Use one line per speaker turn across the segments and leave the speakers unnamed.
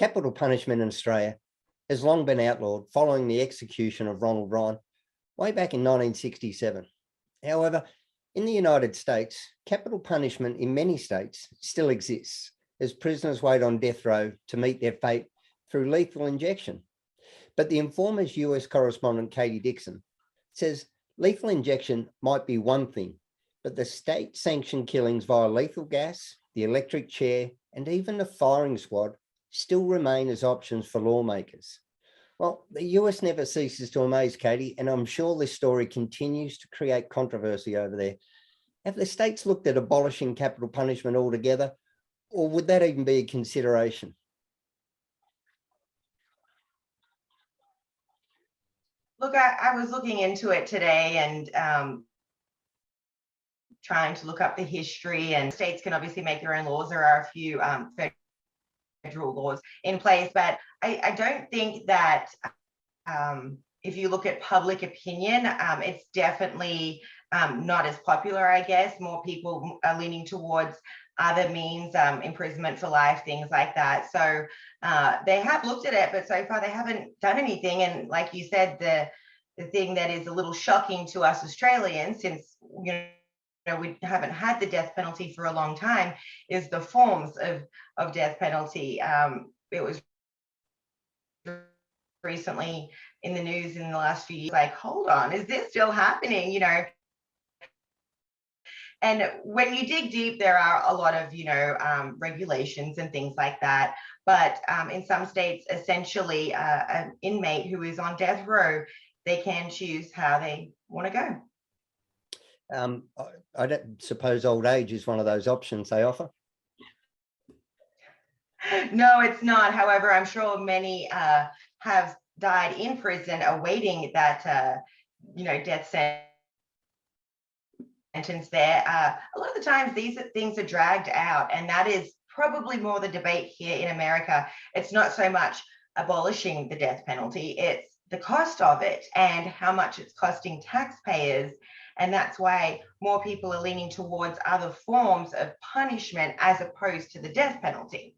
Capital punishment in Australia has long been outlawed following the execution of Ronald Ryan way back in 1967. However, in the United States, capital punishment in many states still exists as prisoners wait on death row to meet their fate through lethal injection. But the Informer's US correspondent, Katie Dixon, says lethal injection might be one thing, but the state-sanctioned killings via lethal gas, the electric chair, and even the firing squad still remain as options for lawmakers. Well, the US never ceases to amaze, Katie, and I'm sure this story continues to create controversy over there. Have the states looked at abolishing capital punishment altogether, or would that even be a consideration?
Look, I was looking into it today and trying to look up the history, and states can obviously make their own laws. There are a few federal laws in place, but I don't think that if you look at public opinion, it's definitely not as popular, I guess. More people are leaning towards other means, imprisonment for life, things like that. So they have looked at it, but so far they haven't done anything. And like you said, the thing that is a little shocking to us Australians, since we haven't had the death penalty for a long time, is the forms of death penalty. It was recently in the news in the last few years, like, hold on, is this still happening? And when you dig deep, there are a lot of, regulations and things like that. But in some states, essentially, an inmate who is on death row, they can choose how they want to go.
I don't suppose old age is one of those options they offer.
No, it's not. However, I'm sure many have died in prison awaiting that, death sentence there. A lot of the times these things are dragged out, and that is probably more the debate here in America. It's not so much abolishing the death penalty, it's the cost of it and how much it's costing taxpayers. And that's why more people are leaning towards other forms of punishment as opposed to the death penalty.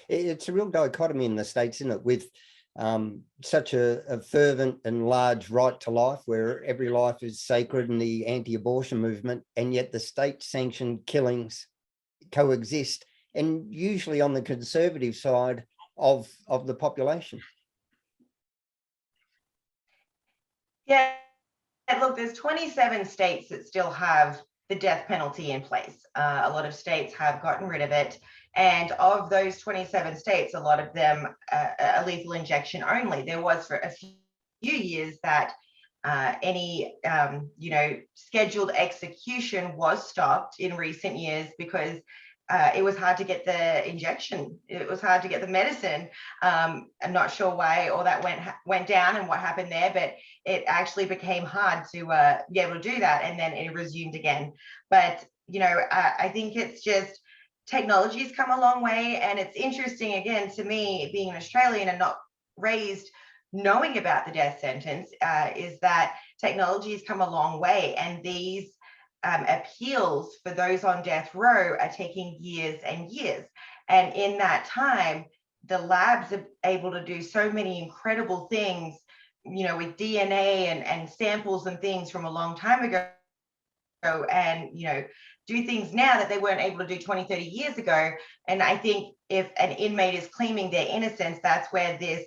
It's a real dichotomy in the States, isn't it? With such a fervent and large right to life, where every life is sacred, and the anti-abortion movement, and yet the state-sanctioned killings coexist, and usually on the conservative side of the population.
Yeah, look, there's 27 states that still have the death penalty in place. A lot of states have gotten rid of it. And of those 27 states, a lot of them are lethal injection only. There was for a few years that any, scheduled execution was stopped in recent years because it was hard to get the injection. It was hard to get the medicine. I'm not sure why all that went down and what happened there, but it actually became hard to be able to do that, and then it resumed again. But I think it's just technology's come a long way, and it's interesting again to me, being an Australian and not raised knowing about the death sentence, is that technology has come a long way, and these appeals for those on death row are taking years and years. And in that time, the labs are able to do so many incredible things, with DNA and samples and things from a long time ago, and do things now that they weren't able to do 20, 30 years ago. And I think if an inmate is claiming their innocence, that's where this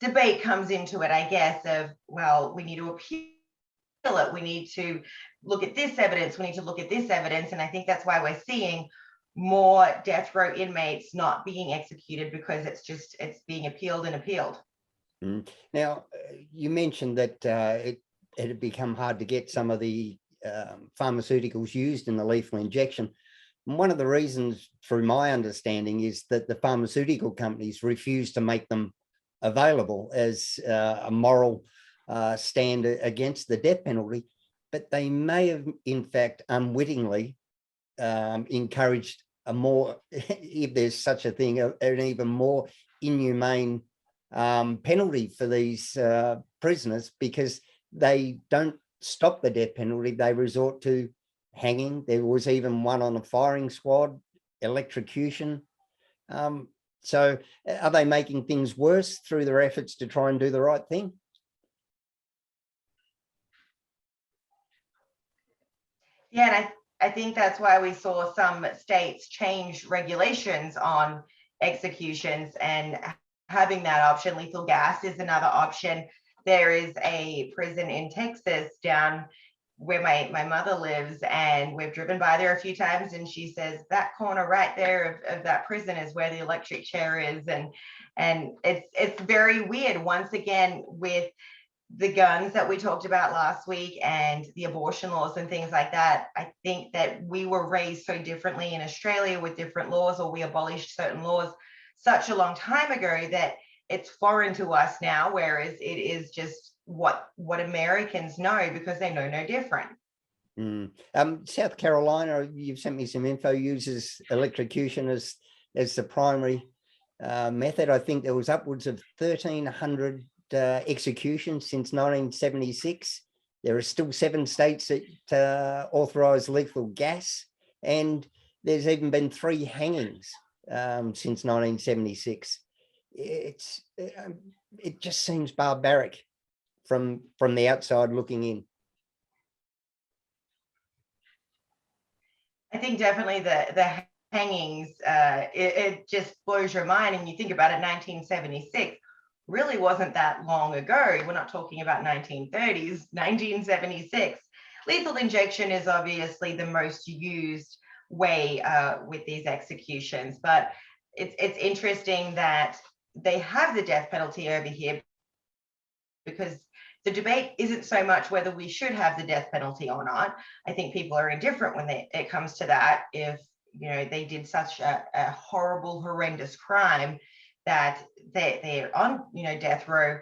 debate comes into it, I guess, of, well, we need to appeal it, we need to look at this evidence, we need to look at this evidence. And I think that's why we're seeing more death row inmates not being executed, because it's being appealed and appealed.
Now, you mentioned that it had become hard to get some of the pharmaceuticals used in the lethal injection. And one of the reasons, through my understanding, is that the pharmaceutical companies refuse to make them available as a moral stand against the death penalty, but they may have, in fact, unwittingly encouraged a more, if there's such a thing, an even more inhumane penalty for these prisoners, because they don't stop the death penalty, they resort to hanging. There was even one on a firing squad, electrocution. So are they making things worse through their efforts to try and do the right thing?
Yeah, and I think that's why we saw some states change regulations on executions, and having that option. Lethal gas is another option. There is a prison in Texas down where my mother lives, and we've driven by there a few times, and she says that corner right there of that prison is where the electric chair is. And it's very weird, once again, with the guns that we talked about last week and the abortion laws and things like that. I think that we were raised so differently in Australia with different laws, or we abolished certain laws such a long time ago that it's foreign to us now, whereas it is just what Americans know, because they know no different.
South Carolina, you've sent me some info, uses electrocution as the primary method. I think there was upwards of 1,300 executions since 1976. There are still 7 states that authorize lethal gas, and there's even been 3 hangings since 1976. It just seems barbaric from the outside looking in.
I think definitely the hangings, it just blows your mind. And you think about it, 1976 really wasn't that long ago. We're not talking about 1930s, 1976. Lethal injection is obviously the most used way with these executions, but it's interesting that they have the death penalty over here, because the debate isn't so much whether we should have the death penalty or not. I think people are indifferent when it comes to that. If they did such a horrible, horrendous crime that they're on death row,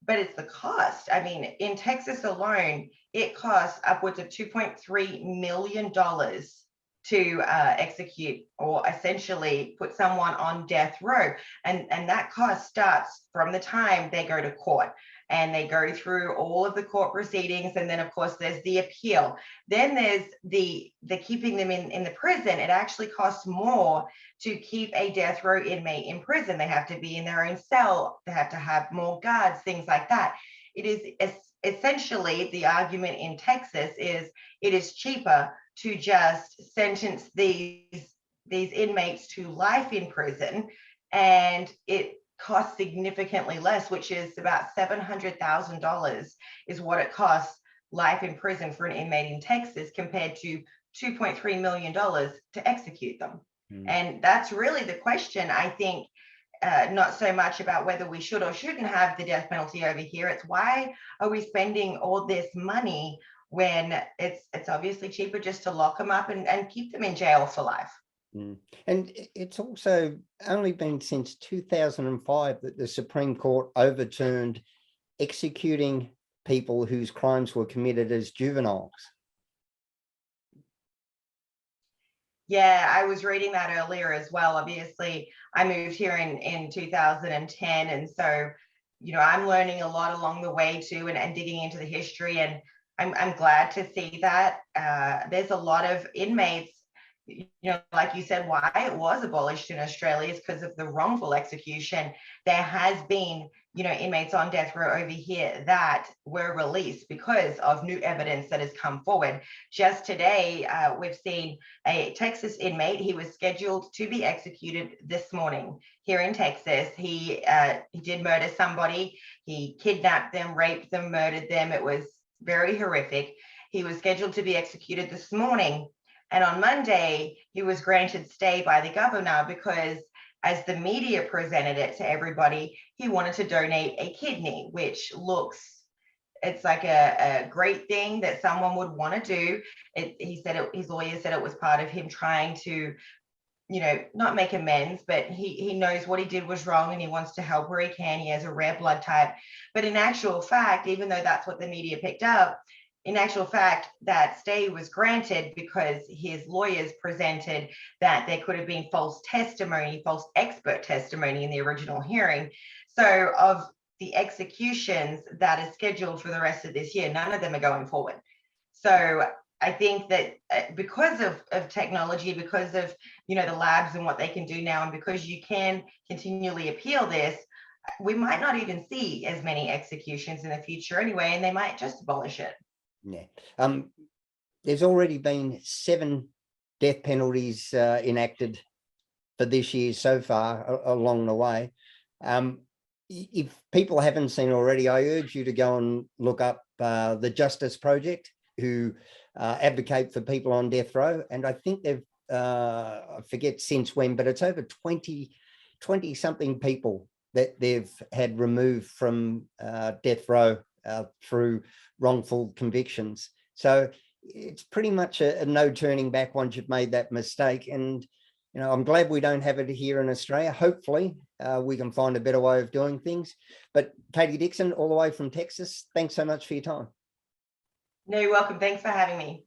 but it's the cost. I mean, in Texas alone, it costs upwards of $2.3 million to execute, or essentially put someone on death row, and that cost starts from the time they go to court, and they go through all of the court proceedings, and then of course there's the appeal, then there's the keeping them in the prison. It actually costs more to keep a death row inmate in prison. They have to be in their own cell, they have to have more guards, things like that. It is essentially, the argument in Texas is it is cheaper to just sentence these inmates to life in prison, and it costs significantly less, which is about $700,000 is what it costs life in prison for an inmate in Texas, compared to $2.3 million to execute them. And that's really the question, I think. Not so much about whether we should or shouldn't have the death penalty over here. It's why are we spending all this money when it's obviously cheaper just to lock them up and keep them in jail for life.
And it's also only been since 2005 that the Supreme Court overturned executing people whose crimes were committed as juveniles.
Yeah, I was reading that earlier as well. Obviously, I moved here in 2010. And so, I'm learning a lot along the way too, and digging into the history. And I'm glad to see that there's a lot of inmates, like you said, why it was abolished in Australia is because of the wrongful execution. There has been, inmates on death row over here that were released because of new evidence that has come forward. Just today, we've seen a Texas inmate. He was scheduled to be executed this morning here in Texas. He did murder somebody. He kidnapped them, raped them, murdered them. It was very horrific. He was scheduled to be executed this morning. And on Monday, he was granted stay by the governor because, as the media presented it to everybody, he wanted to donate a kidney, which it's like a great thing that someone would want to do. His lawyer said it was part of him trying to, not make amends, but he knows what he did was wrong and he wants to help where he can. He has a rare blood type. But in actual fact, even though that's what the media picked up, in actual fact, that stay was granted because his lawyers presented that there could have been false expert testimony in the original hearing. So of the executions that are scheduled for the rest of this year, none of them are going forward. So I think that because of technology, because of, the labs and what they can do now, and because you can continually appeal this, we might not even see as many executions in the future anyway, and they might just abolish it.
Yeah. There's already been 7 death penalties enacted for this year so far along the way. If people haven't seen already, I urge you to go and look up the Justice Project, who advocate for people on death row. And I think they've, I forget since when, but it's over 20 something people that they've had removed from death row through wrongful convictions. So it's pretty much a no turning back once you've made that mistake. And I'm glad we don't have it here in Australia. Hopefully we can find a better way of doing things. But Katie Dixon, all the way from Texas, thanks so much for your time.
No, you're welcome. Thanks for having me.